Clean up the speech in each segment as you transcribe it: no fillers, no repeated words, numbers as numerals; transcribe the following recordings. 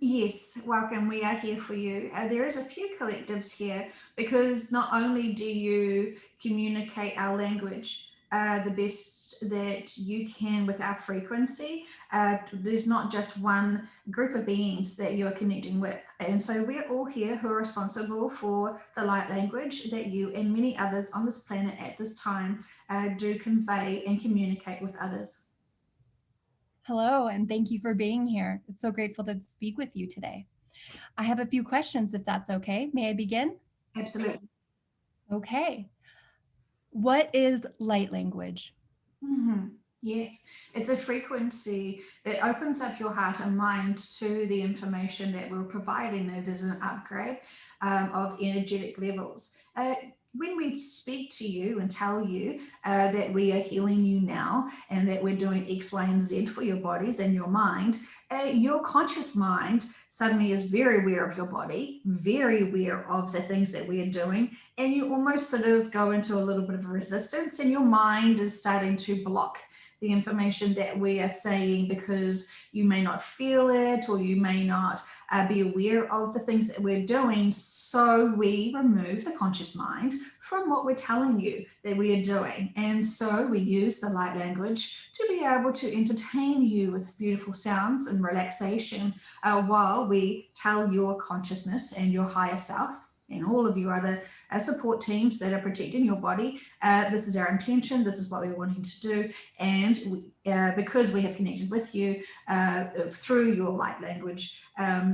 Yes, welcome. We are here for you. There is a few collectives here because not only do you communicate our language the best that you can with our frequency, there's not just one group of beings that you are connecting with. And so we're all here who are responsible for the light language that you and many others on this planet at this time do convey and communicate with others. Hello, and thank you for being here. It's so grateful to speak with you today. I have a few questions, if that's okay. May I begin? Absolutely. Okay. What is light language? Mhm. Yes, it's a frequency that opens up your heart and mind to the information that we're providing. It is an upgrade of energetic levels. When we speak to you and tell you that we are healing you now and that we're doing X, Y, and Z for your bodies and your mind, your conscious mind suddenly is very aware of your body, very aware of the things that we are doing, and you almost sort of go into a little bit of a resistance, and your mind is starting to block the information that we are saying because you may not feel it or you may not be aware of the things that we're doing. So we remove the conscious mind from what we're telling you that we are doing. And so we use the light language to be able to entertain you with beautiful sounds and relaxation while we tell your consciousness and your higher self and all of your other support teams that are protecting your body. This is our intention. This is what we're wanting to do. And because we have connected with you through your light language,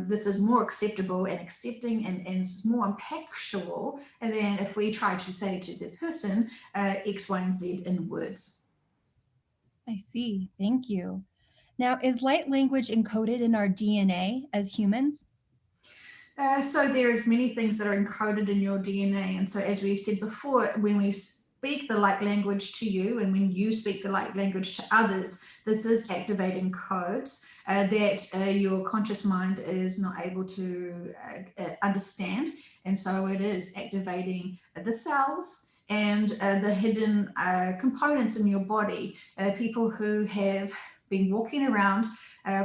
this is more acceptable and accepting and it's more impactful than if we try to say to the person X, Y, and Z in words. I see. Thank you. Now, is light language encoded in our DNA as humans? So there is many things that are encoded in your DNA. And so as we said before, when we speak the light language to you and when you speak the light language to others, this is activating codes that your conscious mind is not able to understand. And so it is activating the cells and the hidden components in your body. People who have been walking around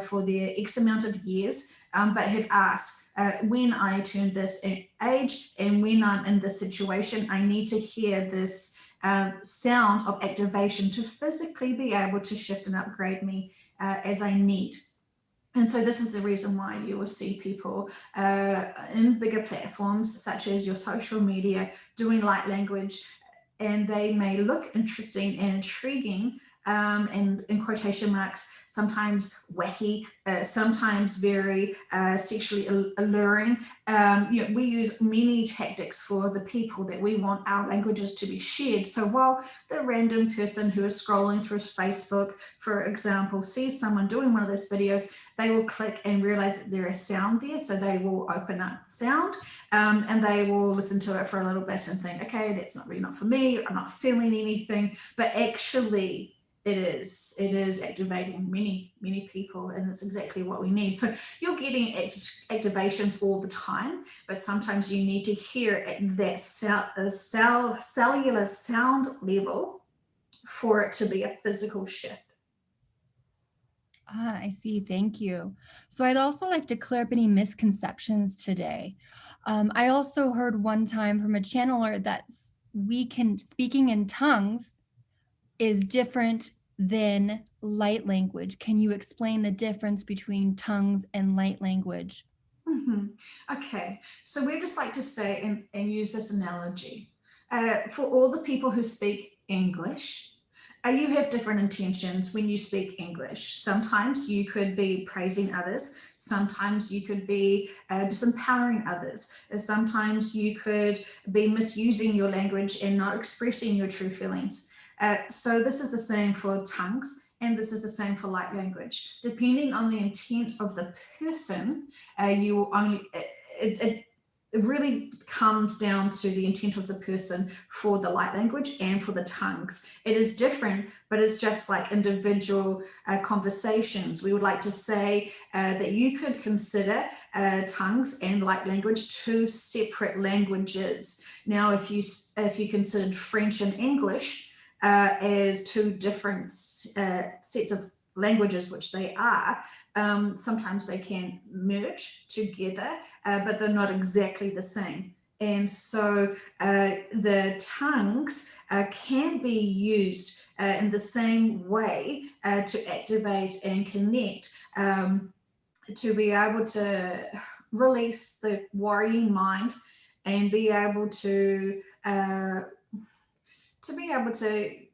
for their X amount of years, but have asked, when I turn this age and when I'm in this situation, I need to hear this sound of activation to physically be able to shift and upgrade me as I need. And so this is the reason why you will see people in bigger platforms such as your social media doing light language, and they may look interesting and intriguing, and in quotation marks, sometimes wacky, sometimes very sexually alluring. We use many tactics for the people that we want our languages to be shared. So while the random person who is scrolling through Facebook, for example, sees someone doing one of those videos, they will click and realize that there is sound there. So they will open up sound and they will listen to it for a little bit and think, okay, that's not really not for me. I'm not feeling anything. But actually, it is activating many people, and it's exactly what we need. So you're getting activations all the time, but sometimes you need to hear at that cellular sound level for it to be a physical shift. Ah, I see. Thank you. So I'd also like to clear up any misconceptions today. I also heard one time from a channeler that speaking in tongues is different than light language. Can you explain the difference between tongues and light language? Mm-hmm. Okay, so we just like to say and use this analogy for all the people who speak English. You have different intentions when you speak English. Sometimes you could be praising others. Sometimes you could be disempowering others. Sometimes you could be misusing your language and not expressing your true feelings. So this is the same for tongues. And this is the same for light language. Depending on the intent of the person, you will only, it really comes down to the intent of the person for the light language and for the tongues. It is different, but it's just like individual conversations. We would like to say that you could consider tongues and light language two separate languages. Now, if you considered French and English as two different sets of languages, which they are, Sometimes they can merge together, but they're not exactly the same. And so the tongues can be used in the same way to activate and connect, to be able to release the worrying mind and be able to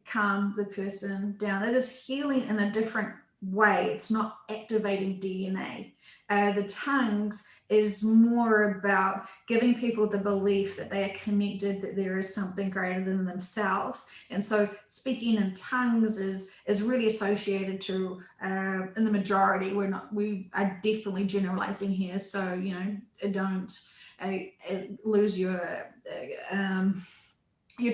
calm the person down. It is healing in a different way. It's not activating DNA. The tongues is more about giving people the belief that they are connected, that there is something greater than themselves. And so speaking in tongues is really associated to, in the majority, we are definitely generalizing here. So, don't lose your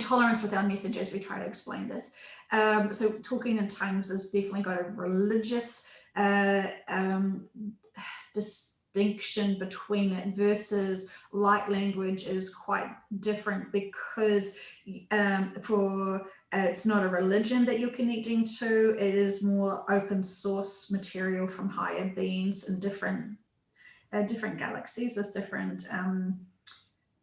tolerance with our message as we try to explain this. So talking in tongues has definitely got a religious distinction between it, versus light language is quite different, because it's not a religion that you're connecting to. It is more open source material from higher beings and different galaxies with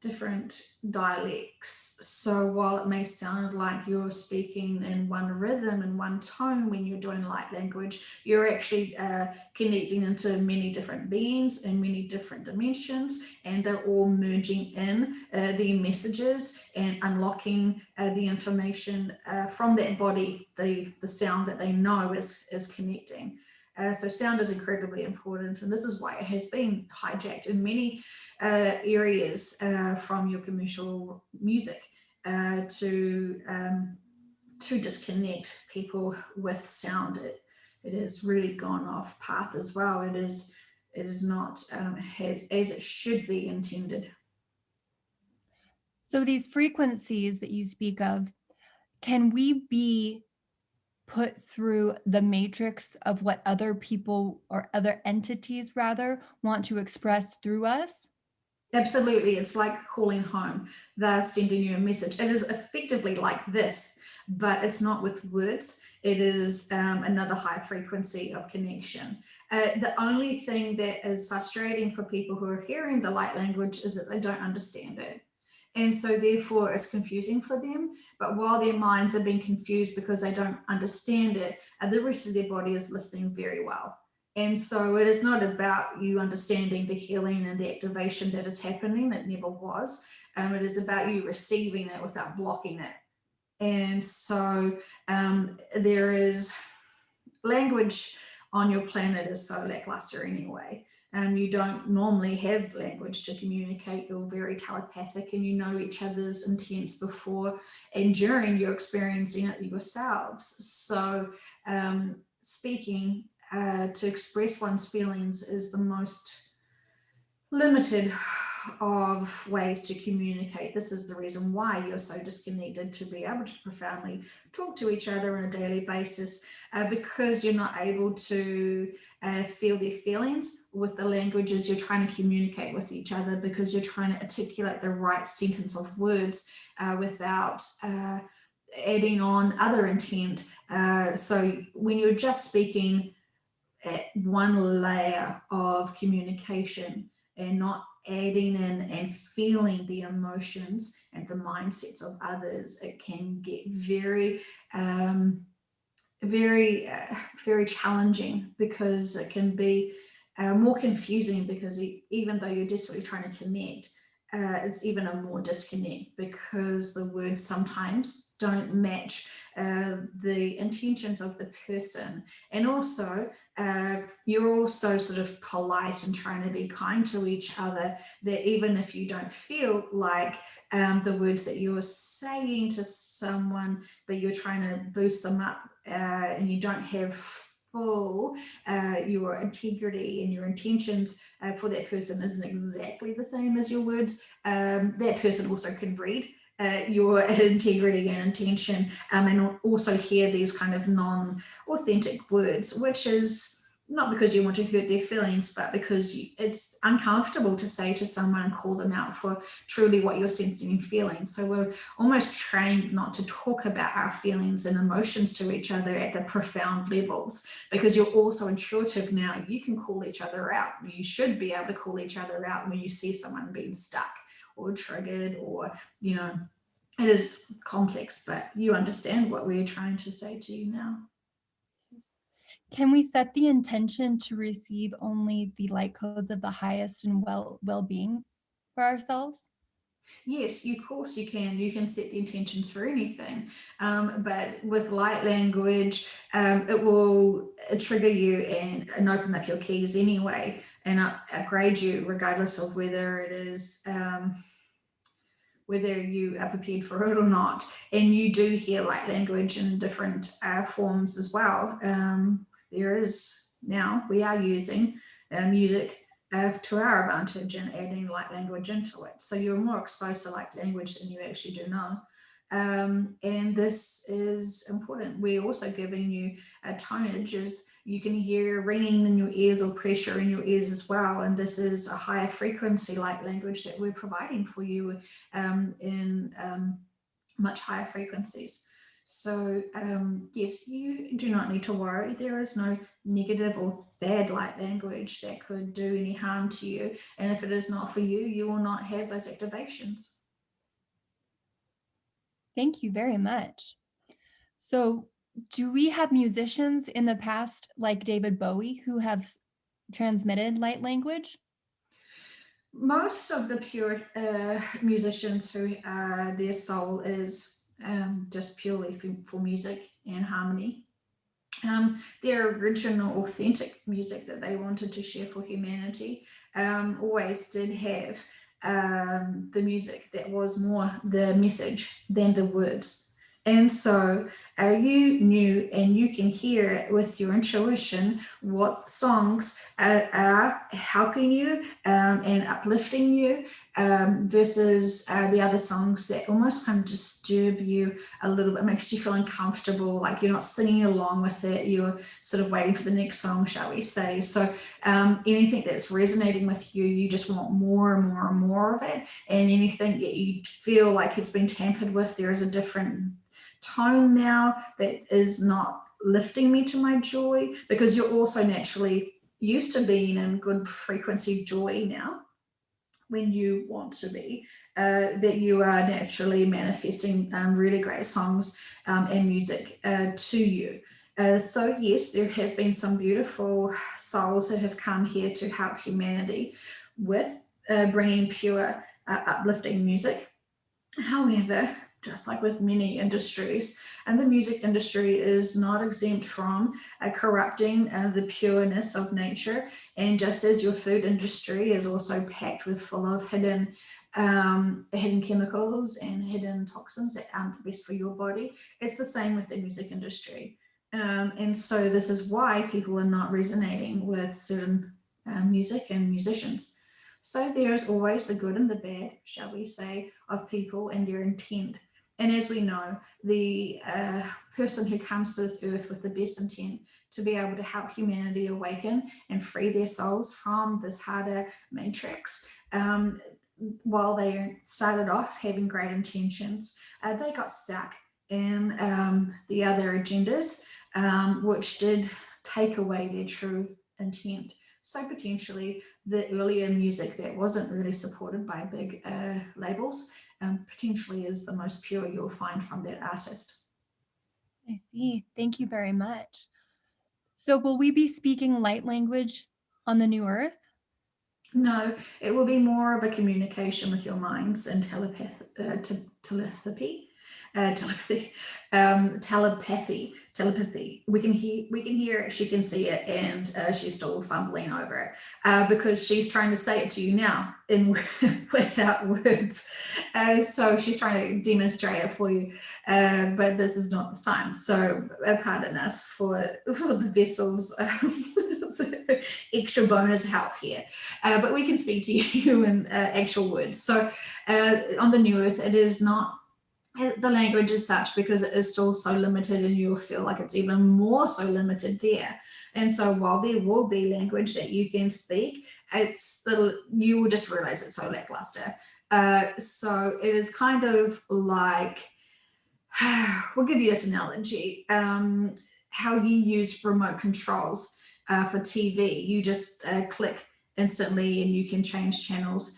different dialects. So while it may sound like you're speaking in one rhythm and one tone when you're doing light language, you're actually connecting into many different beings and many different dimensions, and they're all merging in the messages and unlocking the information from that body, the sound that they know is connecting. So sound is incredibly important, and this is why it has been hijacked in many areas from your commercial music to disconnect people with sound. It has really gone off path as well. It is not as it should be intended. So these frequencies that you speak of, can we be put through the matrix of what other people or other entities rather want to express through us? Absolutely. It's like calling home. They're sending you a message. It is effectively like this, but it's not with words. It is another high frequency of connection. The only thing that is frustrating for people who are hearing the light language is that they don't understand it. And so therefore it's confusing for them. But while their minds are being confused because they don't understand it, the rest of their body is listening very well. And so it is not about you understanding the healing and the activation that is happening. It never was. It is about you receiving it without blocking it. And so there is language on your planet is so lackluster anyway. You don't normally have language to communicate. You're very telepathic and you know each other's intents before and during you're experiencing it yourselves. So speaking to express one's feelings is the most limited of ways to communicate. This is the reason why you're so disconnected, to be able to profoundly talk to each other on a daily basis, because you're not able to feel their feelings with the languages you're trying to communicate with each other, because you're trying to articulate the right sentence of words without adding on other intent. So when you're just speaking at one layer of communication and not adding in and feeling the emotions and the mindsets of others, it can get very very challenging, because it can be more confusing, because even though you're desperately trying to connect, it's even a more disconnect, because the words sometimes don't match the intentions of the person. And also you're also sort of polite and trying to be kind to each other, that even if you don't feel like the words that you're saying to someone, but you're trying to boost them up, and you don't have full your integrity and your intentions for that person isn't exactly the same as your words, that person also can read your integrity and intention, and also hear these kind of non-authentic words, which is not because you want to hurt their feelings, but because it's uncomfortable to say to someone and call them out for truly what you're sensing and feeling. So we're almost trained not to talk about our feelings and emotions to each other at the profound levels, because you're also intuitive now. You can call each other out. You should be able to call each other out when you see someone being stuck or triggered, or, you know, it is complex, but you understand what we're trying to say to you now. Can we set the intention to receive only the light codes of the highest and well-being for ourselves? Yes, of course you can. You can set the intentions for anything. But with light language, it will trigger you and open up your keys anyway, and upgrade you regardless of whether it is whether you are prepared for it or not. And you do hear light language in different forms as well. There is now, we are using music to our advantage and adding light language into it. So you're more exposed to light language than you actually do know. And this is important. We're also giving you tonages. You can hear ringing in your ears or pressure in your ears as well. And this is a higher frequency light language that we're providing for you in much higher frequencies. So yes, you do not need to worry. There is no negative or bad light language that could do any harm to you. And if it is not for you, you will not have those activations. Thank you very much. So, do we have musicians in the past, like David Bowie, who have transmitted light language? Most of the pure musicians who their soul is just purely for music and harmony. Their original authentic music that they wanted to share for humanity always did have the music that was more the message than the words. And so you knew, and you can hear it with your intuition, what songs are helping you and uplifting you versus the other songs that almost kind of disturb you a little bit, makes you feel uncomfortable, like you're not singing along with it, you're sort of waiting for the next song, shall we say. So anything that's resonating with you, you just want more and more and more of it. And anything that you feel like it's been tampered with, there is a different tone now that is not lifting me to my joy, because you're also naturally used to being in good frequency joy now when you want to be, that you are naturally manifesting really great songs and music to you. So yes, there have been some beautiful souls that have come here to help humanity with bringing pure uplifting music. However, just like with many industries, and the music industry is not exempt from corrupting the pureness of nature. And just as your food industry is also packed with full of hidden chemicals and hidden toxins that aren't best for your body, it's the same with the music industry. And so this is why people are not resonating with certain music and musicians. So there is always the good and the bad, shall we say, of people and their intent. And as we know, the person who comes to this earth with the best intent to be able to help humanity awaken and free their souls from this harder matrix, while they started off having great intentions, they got stuck in the other agendas, which did take away their true intent. So potentially the earlier music that wasn't really supported by big labels potentially is the most pure you'll find from that artist. I see. Thank you very much. So, will we be speaking light language on the new earth? No, it will be more of a communication with your minds and telepathy. We can hear it, she can see it, and she's still fumbling over it because she's trying to say it to you now in without words. So she's trying to demonstrate it for you, but this is not the time. So pardon us for the vessels. Extra bonus help here, but we can speak to you in actual words. So on the new earth, it is not the language as such, because it is still so limited, and you'll feel like it's even more so limited there. And so while there will be language that you can speak, you will just realize it's so lackluster. So it is kind of like, we'll give you this analogy, how you use remote controls for TV. You just click instantly and you can change channels.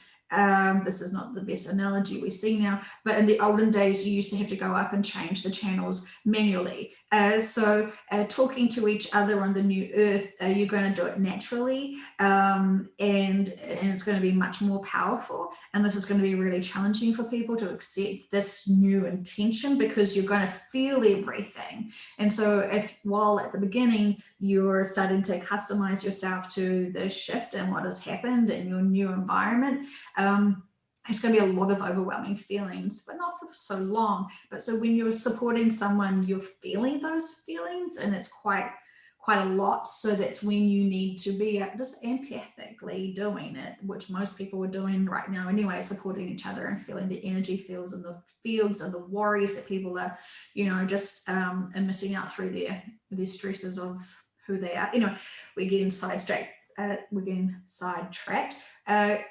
This is not the best analogy we see now, but in the olden days, you used to have to go up and change the channels manually. So talking to each other on the new earth, you're going to do it naturally, and it's going to be much more powerful. And this is going to be really challenging for people to accept this new intention, because you're going to feel everything. And so while at the beginning you're starting to customize yourself to the shift and what has happened in your new environment, it's going to be a lot of overwhelming feelings, but not for so long. But so when you're supporting someone, you're feeling those feelings, and it's quite a lot. So that's when you need to be just empathically doing it, which most people are doing right now anyway, supporting each other and feeling the energy fields and the fields and the worries that people are, just emitting out through their stresses of who they are. We're getting sidetracked.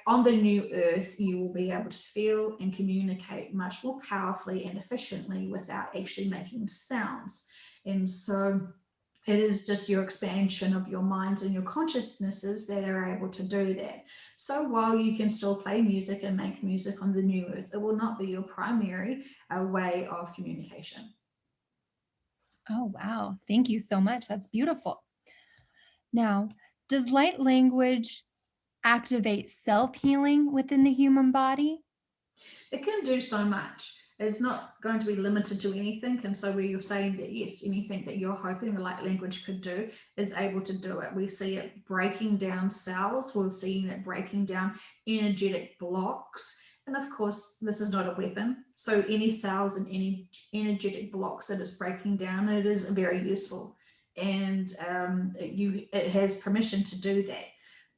On the new earth, you will be able to feel and communicate much more powerfully and efficiently without actually making sounds. And so it is just your expansion of your minds and your consciousnesses that are able to do that. So while you can still play music and make music on the new earth, it will not be your primary way of communication. Oh, wow. Thank you so much. That's beautiful. Now, does light language activate self-healing within the human body? It can do so much. It's not going to be limited to anything. And so where you're saying that, yes, anything that you're hoping the light language could do is able to do it. We see it breaking down cells. We're seeing it breaking down energetic blocks. And of course, this is not a weapon. So any cells and any energetic blocks that it's breaking down, it is very useful. And it has permission to do that.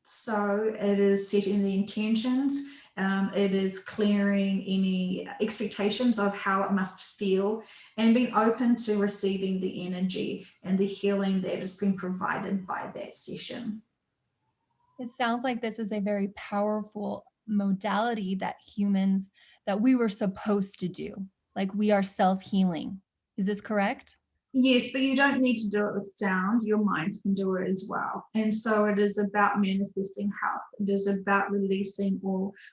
So it is setting the intentions. It is clearing any expectations of how it must feel, and being open to receiving the energy and the healing that has been provided by that session. It sounds like this is a very powerful modality that we were supposed to do. Like we are self-healing. Is this correct? Yes, but you don't need to do it with sound. Your minds can do it as well. And so it is about manifesting health. It is about releasing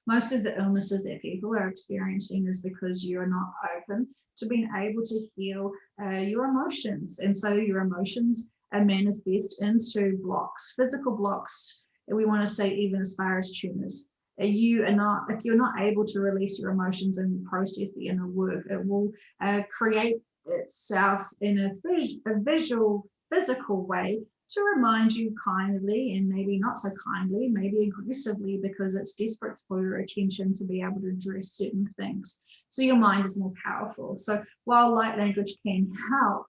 most of the illnesses that people are experiencing is because you're not open to being able to heal your emotions. And so your emotions are manifest into blocks, physical blocks. And we want to say even as far as tumors. If you're not able to release your emotions and process the inner work, it will create itself in a visual, physical way to remind you kindly, and maybe not so kindly, maybe aggressively, because it's desperate for your attention to be able to address certain things. So your mind is more powerful. So while light language can help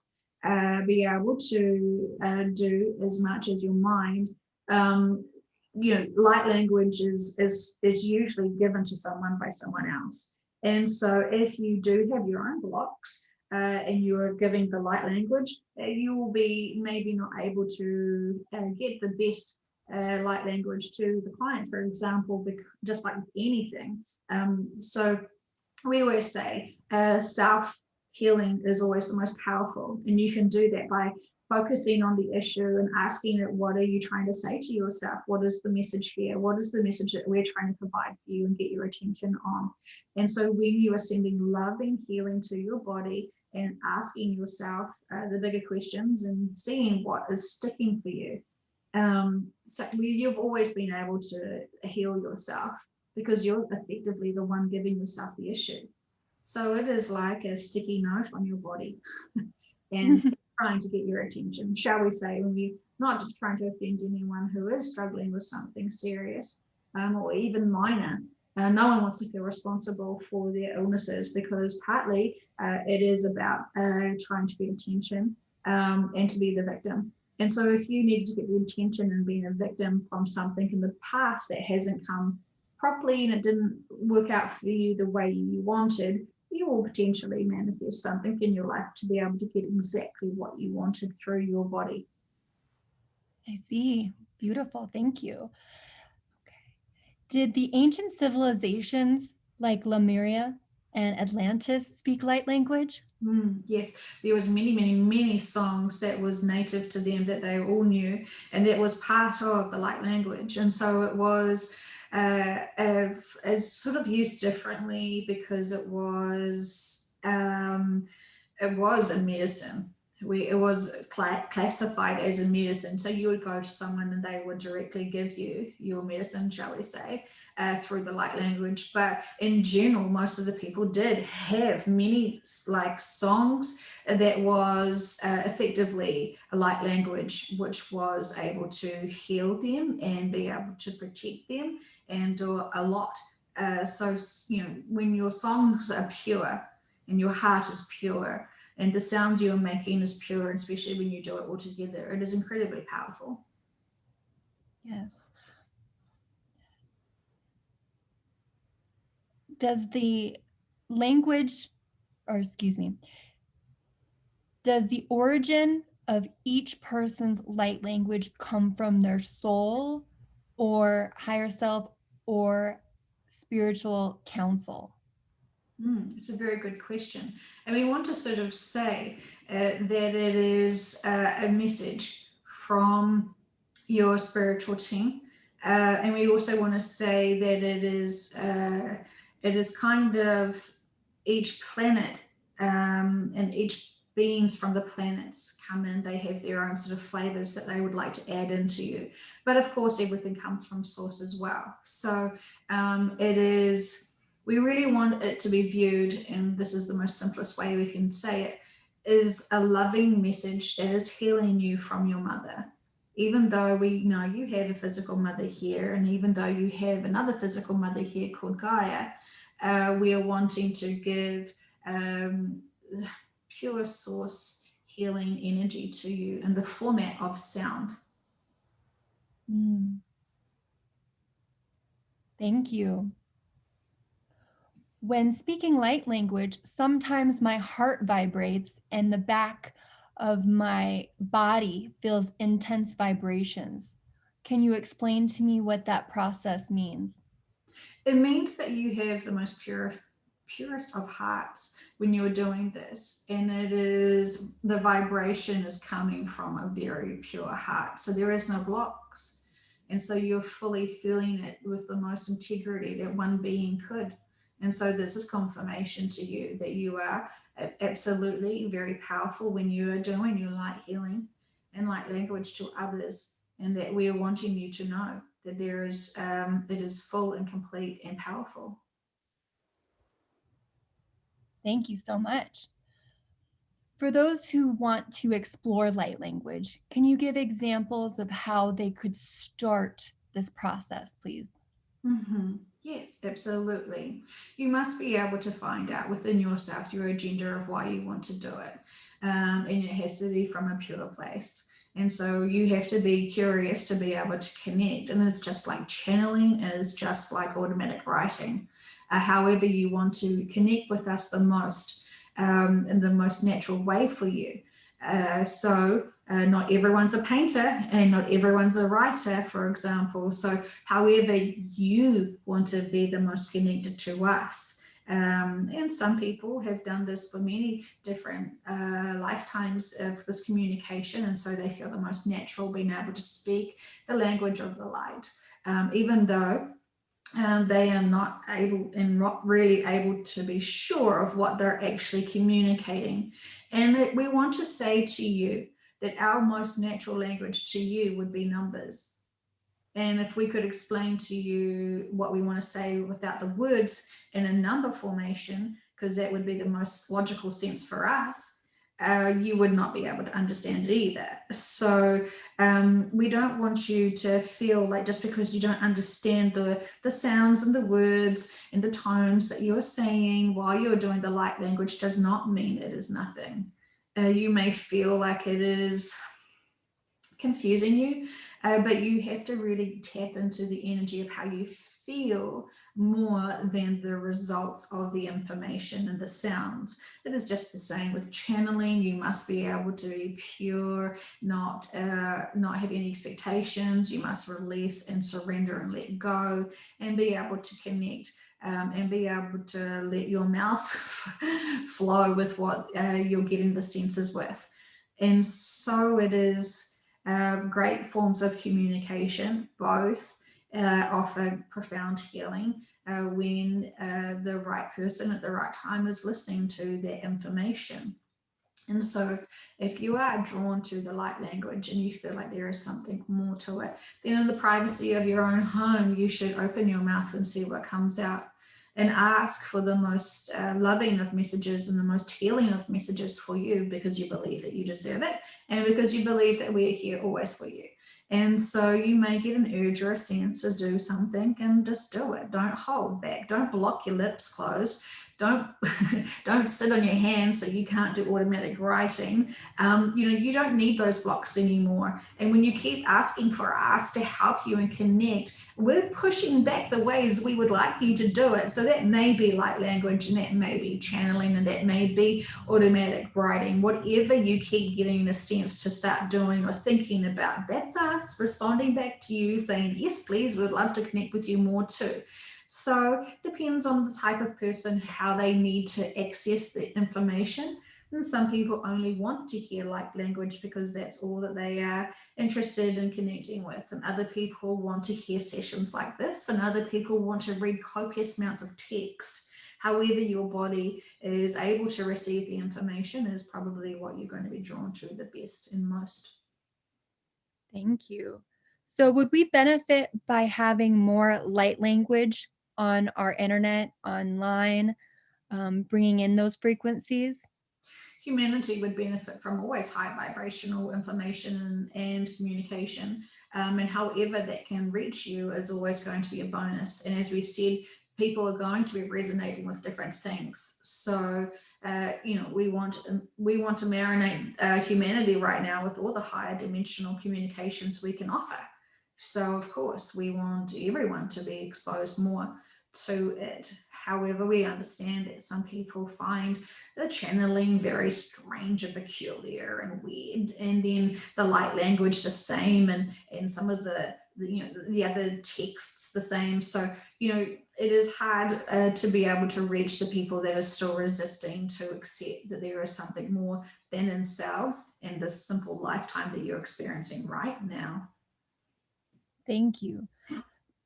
be able to do as much as your mind, light language is usually given to someone by someone else. And so if you do have your own blocks, and you're giving the light language, you will be maybe not able to get the best light language to the client, for example, just like anything. So we always say self-healing is always the most powerful, and you can do that by focusing on the issue and asking it, what are you trying to say to yourself? What is the message here? What is the message that we're trying to provide for you and get your attention on? And so when you are sending love and healing to your body and asking yourself the bigger questions and seeing what is sticking for you, so you've always been able to heal yourself because you're effectively the one giving yourself the issue. So it is like a sticky note on your body and trying to get your attention, shall we say, when you're not just trying to offend anyone who is struggling with something serious or even minor. No one wants to feel responsible for their illnesses because partly it is about trying to get attention and to be the victim. And so if you needed to get the attention and being a victim from something in the past that hasn't come properly and it didn't work out for you the way you wanted, you will potentially manifest something in your life to be able to get exactly what you wanted through your body. I see. Beautiful. Thank you. Okay. Did the ancient civilizations like Lemuria and Atlantis speak light language? Yes, there was many, many, many songs that was native to them that they all knew, and that was part of the light language. And so it was as sort of used differently because it was a medicine. It was classified as a medicine. So you would go to someone and they would directly give you your medicine, shall we say, through the light language. But in general, most of the people did have many like songs that was effectively a light language, which was able to heal them and be able to protect them and do a lot. So, when your songs are pure and your heart is pure and the sounds you're making is pure, and especially when you do it all together, it is incredibly powerful. Yes. Does the language, or excuse me, does the origin of each person's light language come from their soul or higher self or spiritual counsel? It's a very good question. And we want to sort of say that it is a message from your spiritual team. And we also want to say that it is kind of each planet and each beings from the planets come in. They have their own sort of flavors that they would like to add into you. But of course, everything comes from source as well. So it is we really want it to be viewed, and this is the most simplest way we can say it, is a loving message that is healing you from your mother. Even though we know you have a physical mother here, and even though you have another physical mother here called Gaia, we are wanting to give um, pure source healing energy to you in the format of sound. Mm, thank you. When speaking light language, sometimes my heart vibrates and the back of my body feels intense vibrations. Can you explain to me what that process means? It means that you have the most purest of hearts when you are doing this, and it is the vibration is coming from a very pure heart, so there is no blocks, and so you're fully feeling it with the most integrity that one being could. And so this is confirmation to you that you are absolutely very powerful when you are doing your light healing and light language to others, and that we are wanting you to know that there is it is full and complete and powerful. Thank you so much. For those who want to explore light language, can you give examples of how they could start this process, please? Yes, absolutely. You must be able to find out within yourself your agenda of why you want to do it. And it has to be from a pure place. And so you have to be curious to be able to connect. And it's just like channeling, is just like automatic writing. However, you want to connect with us the most in the most natural way for you. Not everyone's a painter and not everyone's a writer, for example. So, however, you want to be the most connected to us. And some people have done this for many different lifetimes of this communication, and so they feel the most natural being able to speak the language of the light, even though they are not able and not really able to be sure of what they're actually communicating. And we want to say to you that our most natural language to you would be numbers. And if we could explain to you what we want to say without the words in a number formation, because that would be the most logical sense for us, you would not be able to understand it either. So we don't want you to feel like just because you don't understand the sounds and the words and the tones that you're saying while you're doing the light language does not mean it is nothing. You may feel like it is confusing you, but you have to really tap into the energy of how you feel more than the results of the information and the sounds. It is just the same with channeling. You must be able to be pure, not have any expectations. You must release and surrender and let go, and be able to connect, and be able to let your mouth flow with what you're getting the senses with. And so it is great forms of communication. Both offer profound healing when the right person at the right time is listening to that information. And so, if you are drawn to the light language and you feel like there is something more to it, then in the privacy of your own home, you should open your mouth and see what comes out, and ask for the most loving of messages and the most healing of messages for you, because you believe that you deserve it, and because you believe that we're here always for you. And so you may get an urge or a sense to do something, and just do it. Don't hold back. Don't block your lips closed. Don't don't sit on your hands so you can't do automatic writing. You don't need those blocks anymore. And when you keep asking for us to help you and connect, we're pushing back the ways we would like you to do it. So that may be light language, and that may be channeling, and that may be automatic writing. Whatever you keep getting a sense to start doing or thinking about, that's us responding back to you saying, yes, please, we'd love to connect with you more too. So it depends on the type of person, how they need to access the information. And some people only want to hear light language because that's all that they are interested in connecting with. And other people want to hear sessions like this, and other people want to read copious amounts of text. However your body is able to receive the information is probably what you're going to be drawn to the best and most. Thank you. So, would we benefit by having more light language on our internet, online, bringing in those frequencies? Humanity would benefit from always high vibrational information and communication. And however that can reach you is always going to be a bonus. And as we said, people are going to be resonating with different things. So, we want to marinate humanity right now with all the higher dimensional communications we can offer. So, of course, we want everyone to be exposed more to it. However, we understand that some people find the channeling very strange and peculiar and weird, and then the light language the same, and some of the other texts the same. So it is hard to be able to reach the people that are still resisting to accept that there is something more than themselves and this simple lifetime that you're experiencing right now. Thank you.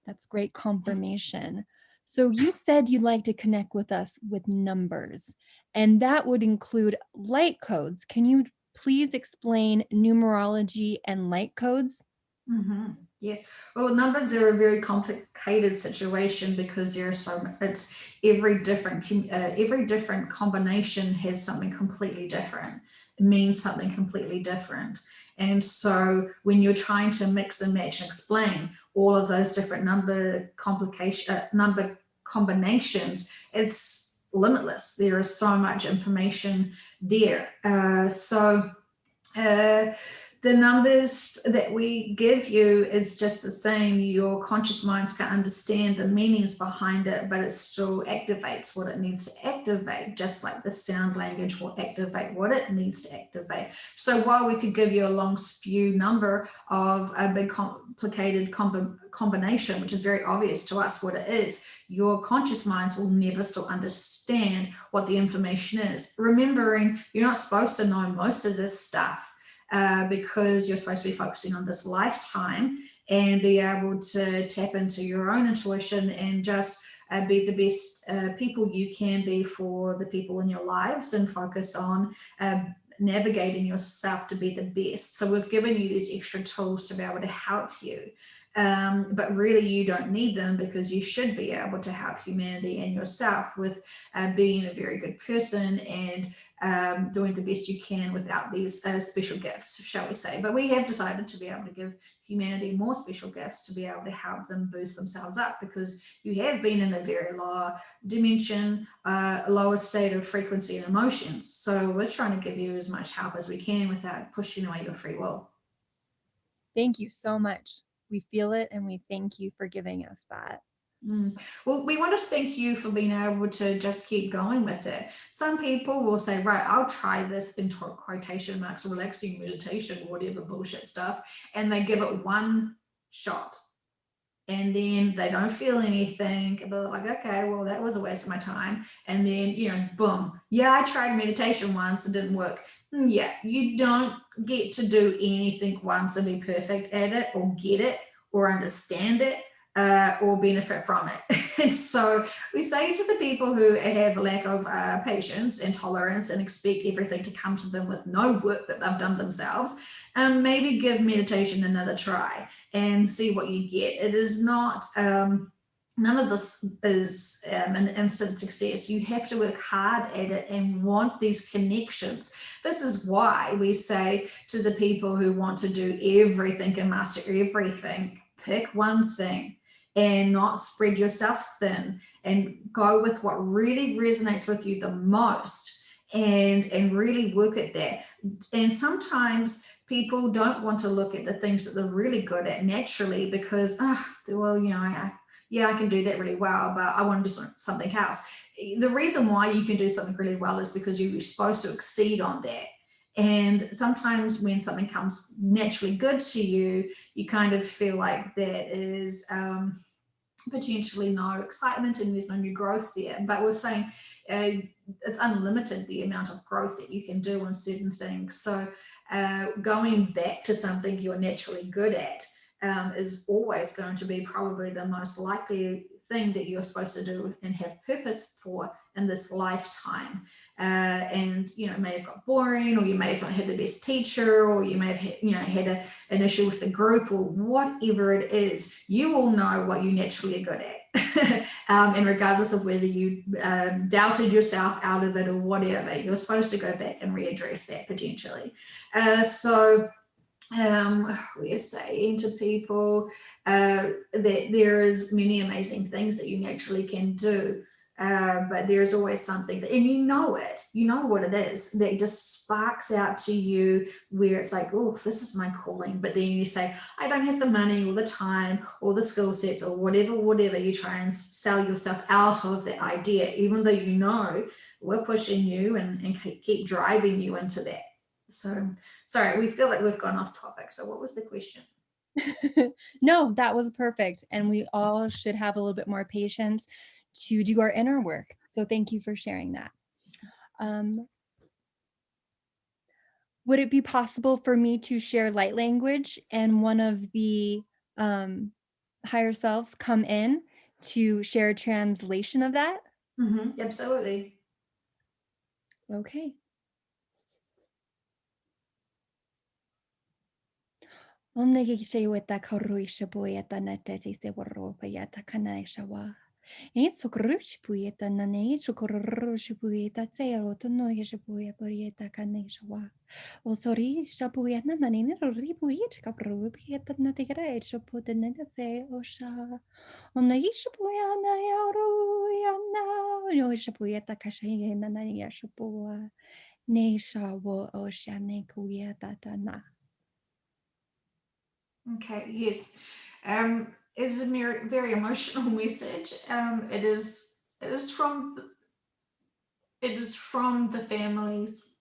That's great confirmation. So, you said you'd like to connect with us with numbers, and that would include light codes. Can you please explain numerology and light codes? Mm-hmm. Yes. Well, numbers are a very complicated situation because there are it's every different combination has something completely different. It means something completely different. And so when you're trying to mix and match and explain all of those different number combinations, it's limitless. There is so much information there. Uh, the numbers that we give you is just the same. Your conscious minds can understand the meanings behind it, but it still activates what it needs to activate, just like the sound language will activate what it needs to activate. So while we could give you a long spew number of a big complicated combination, which is very obvious to us what it is, your conscious minds will never still understand what the information is. Remembering, you're not supposed to know most of this stuff. Because you're supposed to be focusing on this lifetime and be able to tap into your own intuition and just be the best people you can be for the people in your lives, and focus on navigating yourself to be the best. So we've given you these extra tools to be able to help you. But really you don't need them, because you should be able to help humanity and yourself with being a very good person and doing the best you can without these special gifts, shall we say. But we have decided to be able to give humanity more special gifts to be able to help them boost themselves up, because you have been in a very low dimension, lower state of frequency and emotions. So we're trying to give you as much help as we can without pushing away your free will. Thank you so much. We feel it and we thank you for giving us that. Mm. Well, we want to thank you for being able to just keep going with it. Some people will say, right, I'll try this in quotation marks, relaxing meditation, whatever bullshit stuff, and they give it one shot and then they don't feel anything. They're like, okay, well, that was a waste of my time. And then, boom. Yeah, I tried meditation once, it didn't work. Yeah, you don't get to do anything once and be perfect at it or get it or understand it or benefit from it. And so we say to the people who have a lack of patience and tolerance and expect everything to come to them with no work that they've done themselves, maybe give meditation another try and see what you get. It is not, none of this is an instant success. You have to work hard at it and want these connections. This is why we say to the people who want to do everything and master everything, pick one thing and not spread yourself thin and go with what really resonates with you the most and really work at that. And sometimes people don't want to look at the things that they're really good at naturally because, well, yeah, I can do that really well, but I want to do something else. The reason why you can do something really well is because you're supposed to exceed on that. And sometimes when something comes naturally good to you, you kind of feel like that is potentially no excitement and there's no new growth there. But we're saying it's unlimited the amount of growth that you can do on certain things. So going back to something you're naturally good at is always going to be probably the most likely thing that you're supposed to do and have purpose for in this lifetime. And it may have got boring, or you may have not had the best teacher, or you may have had an issue with the group, or whatever it is. You will know what you naturally are good at. And regardless of whether you doubted yourself out of it or whatever, you're supposed to go back and readdress that potentially. So we're saying to people that there is many amazing things that you naturally can do, but there's always something that, and you know what it is that just sparks out to you where it's like, oh, this is my calling. But then you say, I don't have the money or the time or the skill sets or whatever. You try and sell yourself out of that idea, even though we're pushing you and keep driving you into that. So, sorry, we feel like we've gone off topic. So, what was the question? No, that was perfect. And we all should have a little bit more patience to do our inner work. So thank you for sharing that. Would it be possible for me to share light language and one of the higher selves come in to share a translation of that? Absolutely. Okay. Onnegi se weta karuisha boyata natesi se waropa yata kanaishawa. Isso krush pueta nane shukurush pueta tseo to no yeshapuya porieta kanishawa. O sori shapuya nanine ripuit kapru pieta natigre shaputa nase osha. On the yishapuya na yaru yana no shapueta kashay nanaya shapua. Ne shawo oshane kuya tatana. Okay. Yes. It's a very emotional message. It is from the families,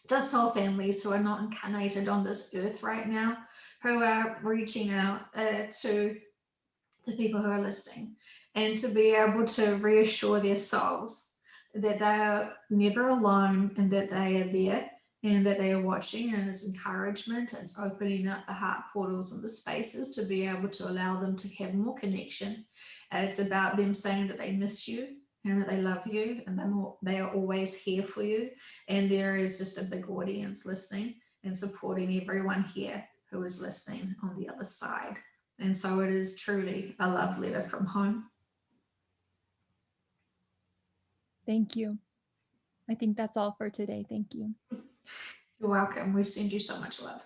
the soul families who are not incarnated on this earth right now, who are reaching out to the people who are listening, and to be able to reassure their souls that they are never alone and that they are there and that they are watching, and it's encouragement, it's opening up the heart portals and the spaces to be able to allow them to have more connection. It's about them saying that they miss you and that they love you and they are always here for you, and there is just a big audience listening and supporting everyone here who is listening on the other side. And so it is truly a love letter from home. Thank you. I think that's all for today. Thank you. You're welcome. We send you so much love.